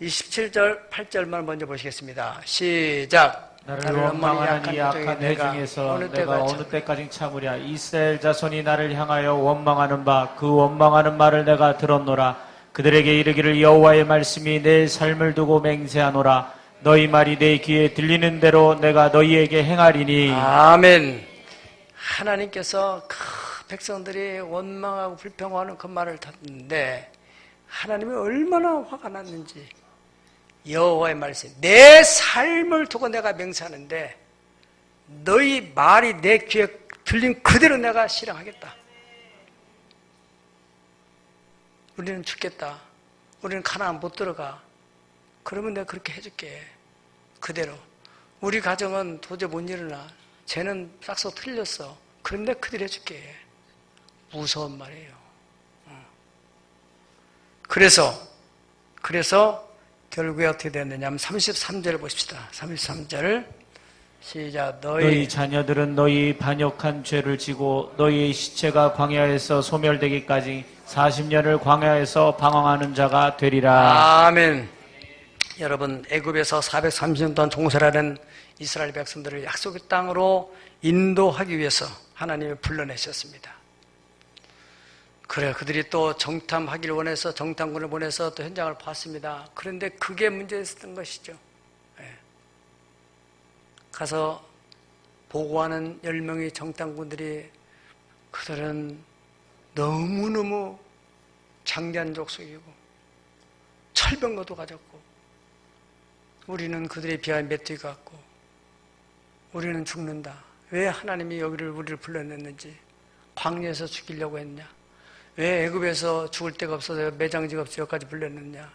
S1: 27절 8절만 먼저 보시겠습니다. 시작.
S2: 나를 원망하는 이 악한 내 중에서 내가 어느 때까지 참으랴. 이스라엘 자손이 나를 향하여 원망하는 바 그 원망하는 말을 내가 들었노라. 그들에게 이르기를 여호와의 말씀이 내 삶을 두고 맹세하노라. 너희 말이 내 귀에 들리는 대로 내가 너희에게 행하리니.
S1: 아멘. 하나님께서 그 백성들이 원망하고 불평하는 그 말을 듣는데 하나님이 얼마나 화가 났는지, 여호와의 말씀, 내 삶을 두고 내가 맹세하는데 너희 말이 내 귀에 들린 그대로 내가 실행하겠다. 우리는 죽겠다. 우리는 가나안 못 들어가. 그러면 내가 그렇게 해줄게. 그대로. 우리 가정은 도저히 못 일어나. 쟤는 싹서 틀렸어. 그런데 그대로 해줄게. 무서운 말이에요. 그래서 결국에 어떻게 됐느냐 하면 33절을 보십시다. 33절 시작.
S2: 너희 자녀들은 너희 반역한 죄를 지고 너희의 시체가 광야에서 소멸되기까지 40년을 광야에서 방황하는 자가 되리라.
S1: 아멘. 여러분, 애굽에서 430년 동안 종살하는 이스라엘 백성들을 약속의 땅으로 인도하기 위해서 하나님이 불러내셨습니다. 그래, 그들이 또 정탐하기를 원해서 정탐군을 보내서 또 현장을 봤습니다. 그런데 그게 문제였던 것이죠. 가서 보고하는 10명의 정탐군들이 그들은 너무너무 장대한 족속이고 철병거도 가졌고 우리는 그들에 비하여 메뚜기 같고 우리는 죽는다. 왜 하나님이 우리를 불러냈는지, 광야에서 죽이려고 했냐, 왜 애굽에서 죽을 데가 없어서 매장지가 없어 여기까지 불렀느냐.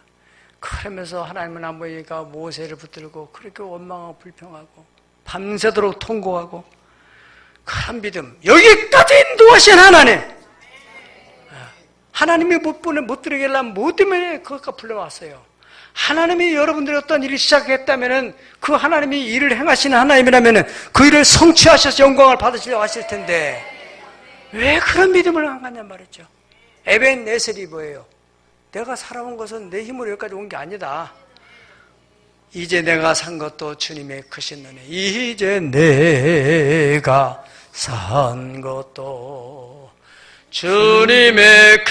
S1: 그러면서 하나님은 안 보이니까 모세를 붙들고 그렇게 원망하고 불평하고 밤새도록 통곡하고, 그런 믿음, 여기까지 인도하신 하나님, 하나님이 못 들게 하려면 뭐 때문에 그것까지 불러왔어요. 하나님이 여러분들이 어떤 일을 시작했다면 그 하나님이 일을 행하시는 하나님이라면 그 일을 성취하셔서 영광을 받으시려고 하실 텐데 왜 그런 믿음을 안 갖냐 말이죠. 에벤네셀이 뭐예요? 내가 살아온 것은 내 힘으로 여기까지 온 게 아니다. 이제 내가 산 것도 주님의 크신 은혜. 이제 내가 산 것도 주님의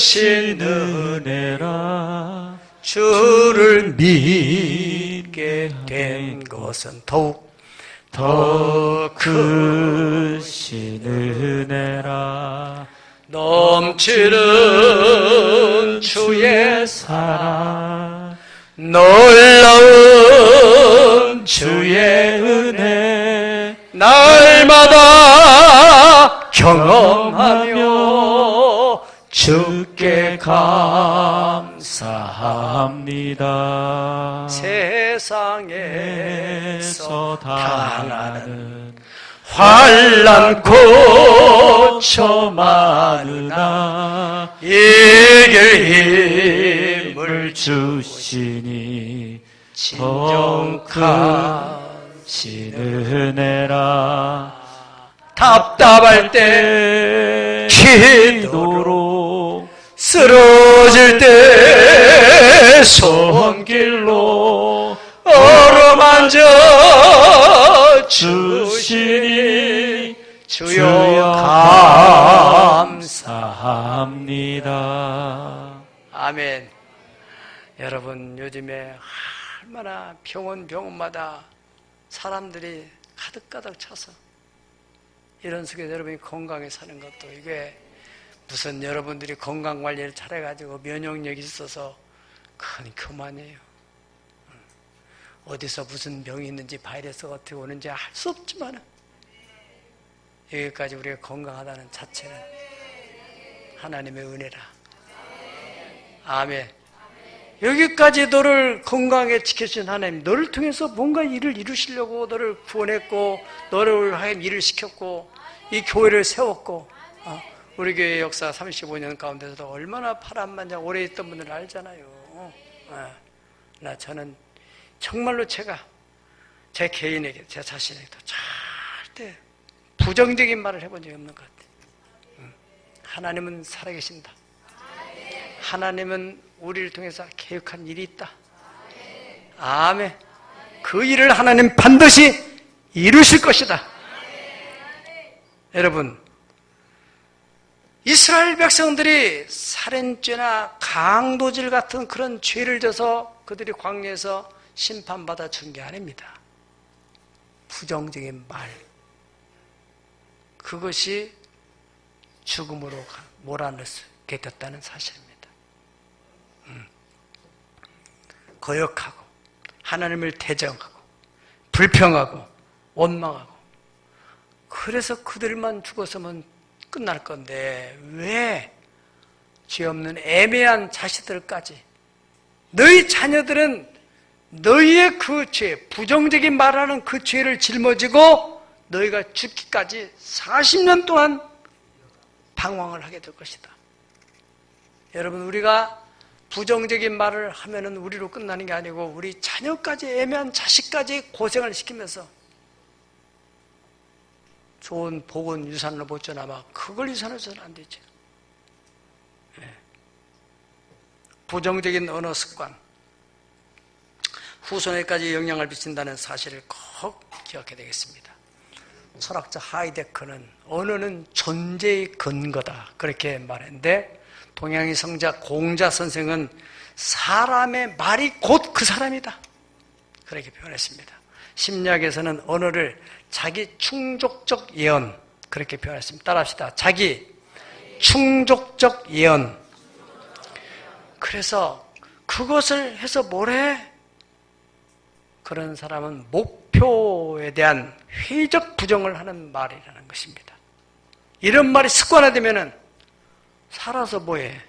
S1: 크신 은혜라. 주를 믿게 된 것은 더욱 더 크신 은혜라. 넘치는 주의 사랑, 놀라운 주의 은혜, 날마다 경험하며 주께 감사합니다. 세상에서 당하는 환난 고초 많으나 이길 힘을 주시니 진정하신 은혜라. 답답할 때 기도로, 쓰러질 때 손길로 어루만져 주시니 주여 감사합니다. 아멘. 여러분, 요즘에 얼마나 병원마다 사람들이 가득가득 차서 이런 속에서 여러분이 건강에 사는 것도, 이게 무슨 여러분들이 건강관리를 잘해가지고 면역력이 있어서 큰 교만이에요. 어디서 무슨 병이 있는지, 바이러스가 어떻게 오는지 알 수 없지만 여기까지 우리가 건강하다는 자체는 하나님의 은혜라. 아멘. 여기까지 너를 건강하게 지켜주신 하나님, 너를 통해서 뭔가 일을 이루시려고 너를 구원했고, 너를 하여금 일을 시켰고, 이 교회를 세웠고, 우리 교회 역사 35년 가운데서도 얼마나 파란만장 오래 있던 분들 알잖아요. 저는 정말로 제가 제 개인에게, 제 자신에게도 절대 부정적인 말을 해본 적이 없는 것 같아요. 하나님은 살아계신다. 하나님은 우리를 통해서 계획한 일이 있다. 아멘. 그 일을 하나님 반드시 이루실 것이다. 여러분, 이스라엘 백성들이 살인죄나 강도질 같은 그런 죄를 져서 그들이 광야에서 심판받아 준 게 아닙니다. 부정적인 말, 그것이 죽음으로 몰아넣게 됐다는 사실입니다. 거역하고 하나님을 대적하고 불평하고 원망하고, 그래서 그들만 죽었으면 끝날 건데 왜 죄 없는 애매한 자식들까지, 너희 자녀들은 너희의 그 죄, 부정적인 말하는 그 죄를 짊어지고 너희가 죽기까지 40년 동안 방황을 하게 될 것이다. 여러분, 우리가 부정적인 말을 하면은 우리로 끝나는 게 아니고 우리 자녀까지, 애매한 자식까지 고생을 시키면서 좋은 복은 유산으로 못 주나마 그걸 유산으로 줘서는 안 되죠. 부정적인 언어 습관, 후손에까지 영향을 미친다는 사실을 꼭 기억해야 되겠습니다. 철학자 하이데커는 언어는 존재의 근거다 그렇게 말했는데, 동양의 성자 공자 선생은 사람의 말이 곧 그 사람이다 그렇게 표현했습니다. 심리학에서는 언어를 자기 충족적 예언 그렇게 표현했습니다. 따라합시다. 자기 충족적 예언. 그래서 그것을 해서 뭐래? 그런 사람은 목표에 대한 회의적 부정을 하는 말이라는 것입니다. 이런 말이 습관화되면은 살아서 뭐해?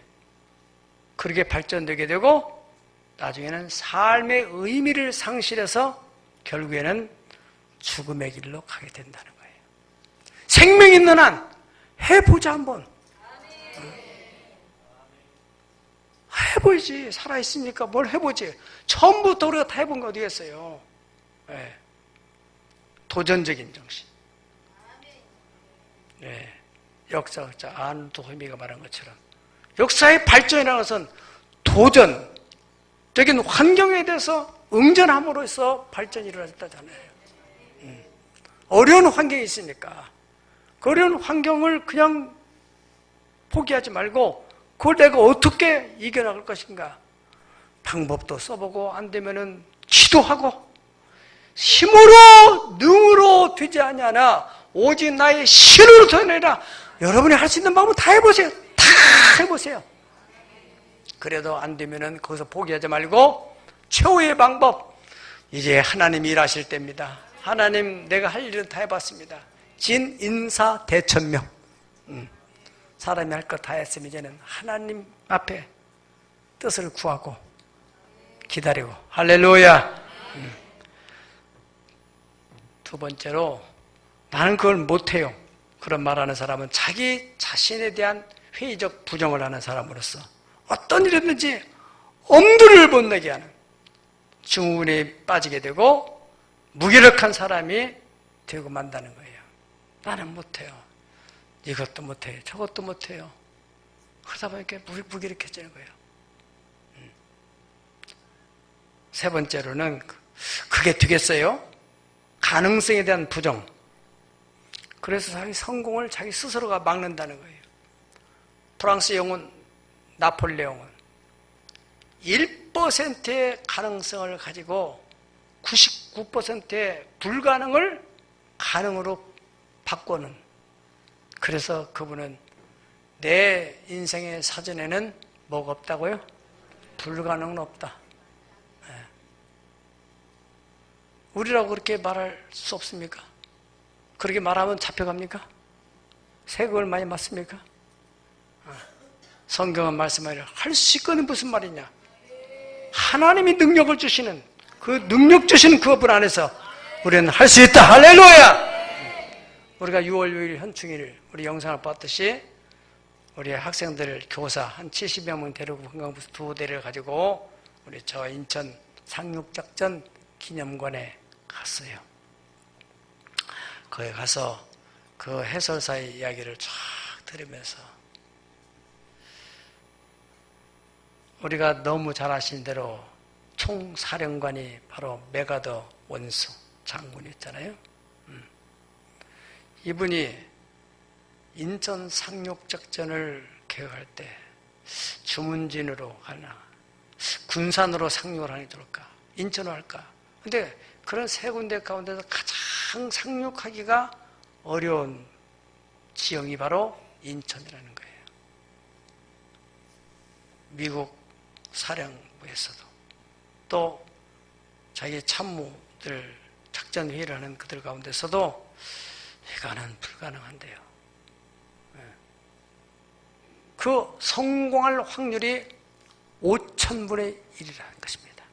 S1: 그렇게 발전되게 되고 나중에는 삶의 의미를 상실해서 결국에는 죽음의 길로 가게 된다는 거예요. 생명 있는 한 해보자 한번. 해보지. 살아있으니까 뭘 해보지. 처음부터 우리가 다 해본 거 어디겠어요. 네. 도전적인 정신. 네. 역사학자 아놀드 호미가 말한 것처럼 역사의 발전이라는 것은 도전적인 환경에 대해서 응전함으로써 발전이 일어났다잖아요. 어려운 환경이 있으니까 그 어려운 환경을 그냥 포기하지 말고 그걸 내가 어떻게 이겨나갈 것인가 방법도 써보고 안 되면은 기도하고 힘으로 능으로 되지 아니하나 오직 나의 신으로 되느니라. 여러분이 할 수 있는 방법 다 해보세요. 다 해보세요. 그래도 안 되면은 거기서 포기하지 말고 최후의 방법, 이제 하나님이 일하실 때입니다. 하나님, 내가 할 일은 다 해봤습니다. 진, 인사, 대천명. 사람이 할 것 다 했으면 이제는 하나님 앞에 뜻을 구하고 기다리고. 할렐루야. 두 번째로, 나는 그걸 못해요. 그런 말하는 사람은 자기 자신에 대한 회의적 부정을 하는 사람으로서 어떤 일이든지 엄두를 못 내게 하는 증후군에 빠지게 되고 무기력한 사람이 되고 만다는 거예요. 나는 못해요. 이것도 못해요. 저것도 못해요. 그러다 보니까 무기력해지는 거예요. 세 번째로는 그게 되겠어요? 가능성에 대한 부정. 그래서 자기 성공을 자기 스스로가 막는다는 거예요. 프랑스 영웅 나폴레옹은 1%의 가능성을 가지고 99%의 불가능을 가능으로 바꾸는, 그래서 그분은 내 인생의 사전에는 뭐가 없다고요? 불가능은 없다. 우리라고 그렇게 말할 수 없습니까? 그렇게 말하면 잡혀갑니까? 세금을 많이 맞습니까? 성경은 말씀하기를 할 수 있거든 무슨 말이냐? 하나님이 능력을 주시는 그 능력 주시는 그분 안에서 우리는 할 수 있다. 할렐루야! 우리가 6월 6일 현충일 우리 영상을 봤듯이 우리 학생들 교사 한 70여 명 데리고 관광버스 2대를 가지고 우리 저 인천 상륙작전 기념관에 갔어요. 거기 가서 그 해설사의 이야기를 쫙 들으면서 우리가 너무 잘 아시는 대로 총사령관이 바로 메가더 원수 장군이었잖아요. 이분이 인천 상륙작전을 계획할 때 주문진으로 하나 군산으로 상륙을 하니 좋을까 인천으로 할까. 근데 그런 세 군데 가운데서 가장 상륙하기가 어려운 지형이 바로 인천이라는 거예요. 미국 사령부에서도 또 자기 참모들 작전회의를 하는 그들 가운데서도 이거는 불가능한데요. 그 성공할 확률이 5,000분의 1이라는 것입니다.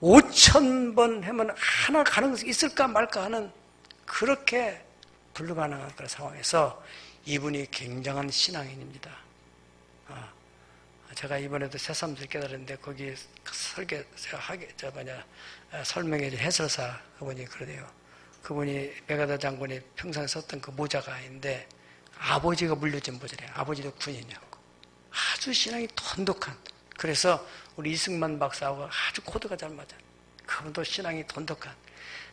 S1: 5,000번 하면 하나 가능성이 있을까 말까 하는 그렇게 불가능한 그런 상황에서 이분이 굉장한 신앙인입니다. 제가 이번에도 새삼스럽게 깨달았는데 거기 설계 설명해 준 해설사 그분이 그러대요. 그분이 메가다 장군이 평생 썼던 그 모자가 있는데 아버지가 물려준 모자래요. 아버지도 군인이었고 아주 신앙이 돈독한. 그래서 우리 이승만 박사하고 아주 코드가 잘 맞아요. 그분도 신앙이 돈독한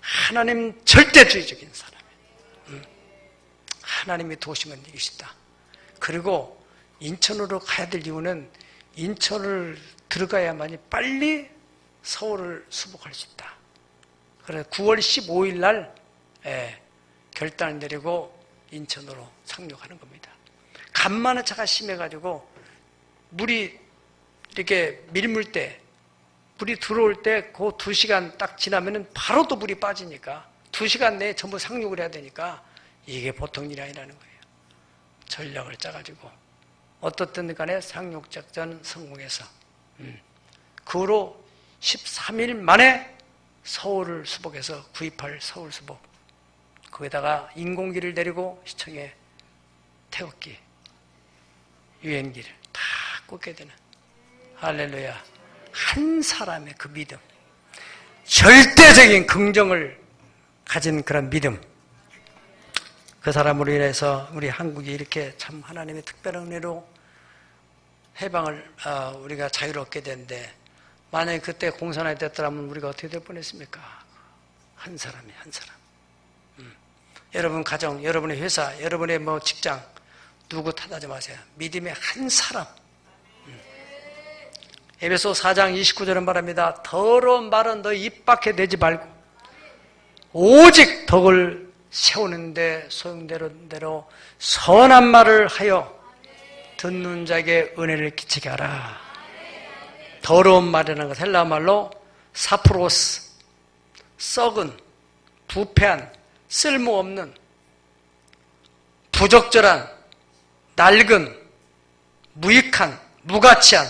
S1: 하나님 절대주의적인 사람이에요. 하나님이 도심은 이기시다. 그리고 인천으로 가야 될 이유는 인천을 들어가야만이 빨리 서울을 수복할 수 있다. 그래서 9월 15일 날 결단을 내리고 인천으로 상륙하는 겁니다. 간만에 차가 심해가지고 물이 이렇게 밀물 때 물이 들어올 때 그 2시간 딱 지나면은 바로 또 물이 빠지니까 2시간 내에 전부 상륙을 해야 되니까 이게 보통 일이 아니라는 거예요. 전략을 짜가지고 어떻든 간에 상륙작전 성공해서 그 후로 13일 만에 서울을 수복해서 9.28 서울 수복 거기다가 인공기를 내리고 시청에 태극기 유엔기를 다 꽂게 되는 할렐루야. 한 사람의 그 믿음, 절대적인 긍정을 가진 그런 믿음, 그 사람으로 인해서 우리 한국이 이렇게 참 하나님의 특별한 은혜로 해방을 우리가 자유롭게 됐는데 만약에 그때 공산화가 됐더라면 우리가 어떻게 될 뻔했습니까? 한 사람이 한 사람. 여러분 가정, 여러분의 회사, 여러분의 뭐 직장 누구 탓하지 마세요. 믿음의 한 사람. 에베소 4장 29절은 말합니다. 더러운 말은 너 입 밖에 내지 말고 오직 덕을 세우는데 소용대로 선한 말을 하여 듣는 자에게 은혜를 끼치게 하라. 더러운 말이라는 것 헬라어 말로 사프로스, 썩은, 부패한, 쓸모없는, 부적절한, 낡은, 무익한, 무가치한,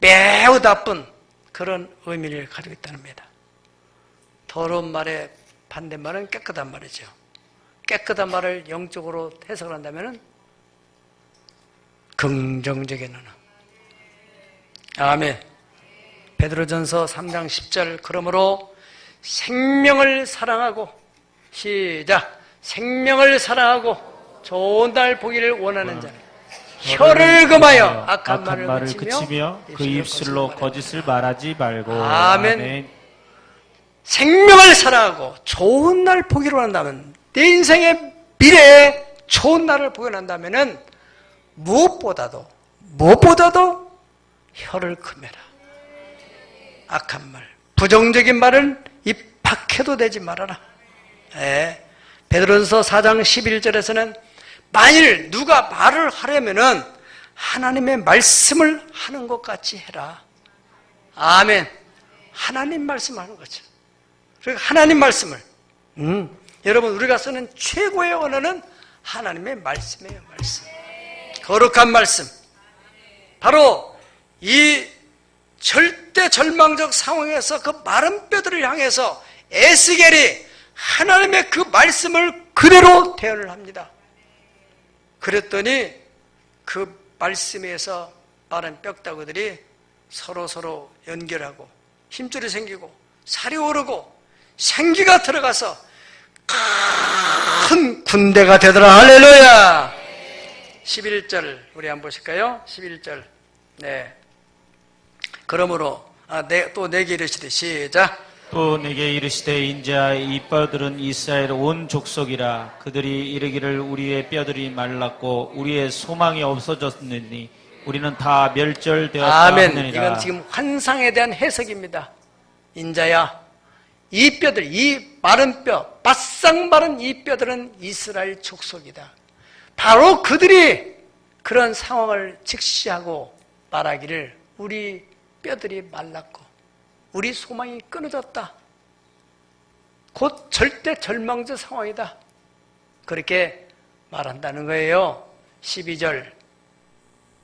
S1: 매우 나쁜 그런 의미를 가지고 있다는 겁니다. 더러운 말의 반대말은 깨끗한 말이죠. 깨끗한 말을 영적으로 해석을 한다면 긍정적인 언어. 아멘. 베드로전서 3장 10절 그러므로 생명을 사랑하고 시작 생명을 사랑하고 좋은 날 보기를 원하는 자는 혀를 금하여 악한 말을 그치며
S2: 그 입술로 거짓을 말하지 말고
S1: 아멘. 생명을 사랑하고 좋은 날 보기를 원한다면 내 인생의 미래에 좋은 날을 보기 원한다면 무엇보다도 혀를 금해라. 악한 말, 부정적인 말은 입 밖에도 내지 말아라. 베드로전서 4장 11절에서는 만일 누가 말을 하려면은 하나님의 말씀을 하는 것 같이 해라. 아멘. 하나님 말씀을 하는 거죠. 그러니까 하나님 말씀을. 여러분 우리가 쓰는 최고의 언어는 하나님의 말씀이에요. 말씀. 거룩한 말씀. 바로 이 절대 절망적 상황에서 그 마른 뼈들을 향해서 에스겔이 하나님의 그 말씀을 그대로 대언을 합니다. 그랬더니 그 말씀에서 마른 뼈다구들이 서로 연결하고 힘줄이 생기고 살이 오르고 생기가 들어가서 큰 군대가 되더라. 할렐루야. 11절 우리 한번 보실까요? 11절. 네. 그러므로 또 내게 이르시되 시작.
S2: 또 내게 이르시되 인자 이 뼈들은 이스라엘 온 족속이라. 그들이 이르기를 우리의 뼈들이 말랐고 우리의 소망이 없어졌느니 우리는 다 멸절되었다
S1: 아멘.
S2: 하느니라.
S1: 이건 지금 환상에 대한 해석입니다. 인자야 이 뼈들, 이 마른 뼈, 바싹 마른 이 뼈들은 이스라엘 족속이다. 바로 그들이 그런 상황을 직시하고 말하기를 우리 뼈들이 말랐고 우리 소망이 끊어졌다. 곧 절대 절망적 상황이다. 그렇게 말한다는 거예요. 12절.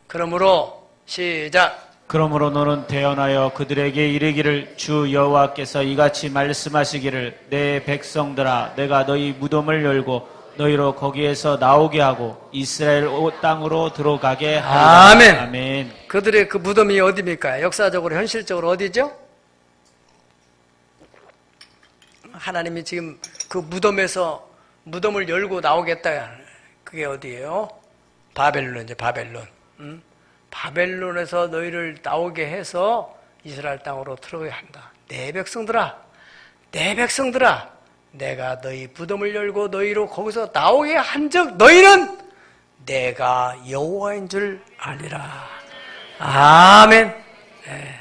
S1: 그러므로 시작.
S2: 그러므로 너는 대언하여 그들에게 이르기를 주 여호와께서 이같이 말씀하시기를 내 백성들아 내가 너희 무덤을 열고 너희로 거기에서 나오게 하고 이스라엘 땅으로 들어가게 하리라.
S1: 아멘.
S2: 아멘.
S1: 그들의 그 무덤이 어디입니까? 역사적으로 현실적으로 어디죠? 하나님이 지금 그 무덤에서 무덤을 열고 나오겠다. 그게 어디예요? 바벨론이죠. 바벨론. 바벨론에서 너희를 나오게 해서 이스라엘 땅으로 들어가야 한다. 내 백성들아, 내 백성들아, 내가 너희 무덤을 열고 너희로 거기서 나오게 한즉 너희는 내가 여호와인 줄 알리라. 아멘. 네.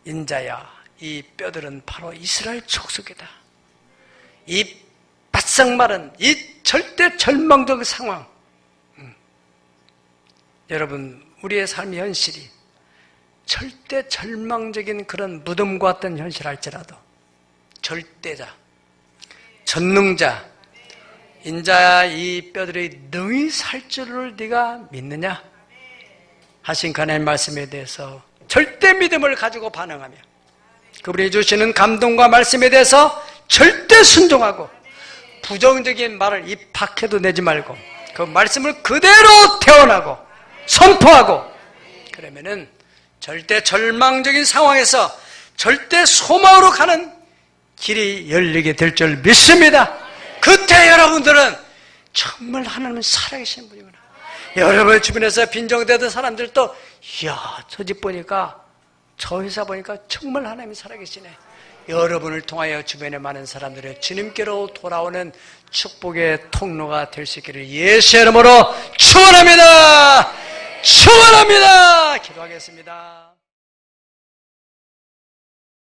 S1: 인자야, 이 뼈들은 바로 이스라엘 족속이다. 이 바싹 마른 이 절대 절망적 상황. 여러분, 우리의 삶의 현실이 절대 절망적인 그런 무덤과 같은 현실할지라도 절대자, 전능자, 인자야 이 뼈들이 능히 살 줄을 네가 믿느냐? 하신 하나님의 말씀에 대해서 절대 믿음을 가지고 반응하며 그분이 주시는 감동과 말씀에 대해서 절대 순종하고 부정적인 말을 입 밖에도 내지 말고 그 말씀을 그대로 태어나고 선포하고 그러면은 절대 절망적인 상황에서 절대 소망으로 가는 길이 열리게 될 줄 믿습니다. 그때 여러분들은 정말 하나님은 살아계신 분이구나. 여러분 주변에서 빈정대던 사람들도 이야 저 집 보니까 저 회사 보니까 정말 하나님이 살아계시네. 여러분을 통하여 주변에 많은 사람들의 주님께로 돌아오는 축복의 통로가 될 수 있기를 예수의 이름으로 축원합니다. 축원합니다. 기도하겠습니다.